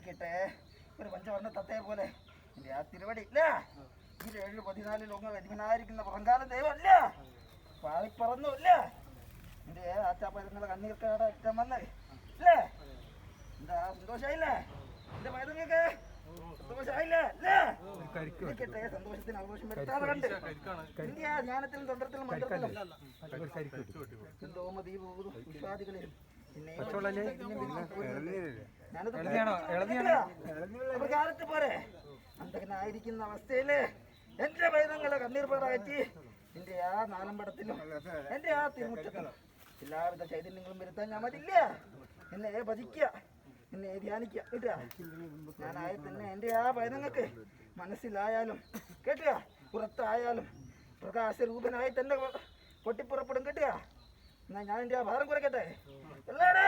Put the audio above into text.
ഇരിക്കട്ടെ. ഒരു പഞ്ചവർണ്ണ തത്തയെ പോലെ എൻ്റെ ആ തിരുവടി ഇല്ല, ഈ 7-14 ലോകം യജമാനായിരിക്കുന്ന പുറങ്കാലം ദൈവമല്ല, പാളിപ്പറന്നുമില്ല. എൻ്റെ ആച്ചാപ്പയങ്ങളെ കണ്ണീർക്കാടെ അറ്റം വന്ന് ഇല്ലേ? എന്താ സന്തോഷമായില്ലേ? എൻ്റെ പൈതങ്ങൾക്ക് സന്തോഷമായില്ലേ? ഇരിക്കട്ടെ, സന്തോഷത്തിന് ആഘോഷം വരുത്താതെ കണ്ട് ഇന്ത്യ ജ്ഞാനത്തിലും തന്ത്രത്തിലും മന്ത്രത്തിലും എന്തോ മതീപൂതും വിശ്വാദികളിലും കാലത്ത് പോരെ അന്തകനായിരിക്കുന്ന അവസ്ഥയില് എന്റെ പൈതങ്ങളെ കണ്ണീർ പാടാറ്റി എന്റെ ആ നാലമ്പടത്തിലും എന്റെ ആ തിരുമുറ്റത്തിലും എല്ലാവിധ ചൈതന്യങ്ങളും വരുത്താൻ ഞാൻ മതില്ല. എന്നെ ഭജിക്കുക, എന്നെ ധ്യാനിക്കുക കേട്ടുക. ഞാനായി തന്നെ എൻ്റെ ആ പൈതങ്ങൾക്ക് മനസ്സിലായാലും കേട്ടുക, പുറത്തായാലും പ്രകാശരൂപനായി തന്നെ പൊട്ടിപ്പുറപ്പെടും കേട്ടുക. എന്നാ ഞാൻ എൻ്റെ ആ ഭാരം കുറയ്ക്കട്ടെ. എല്ലാവരും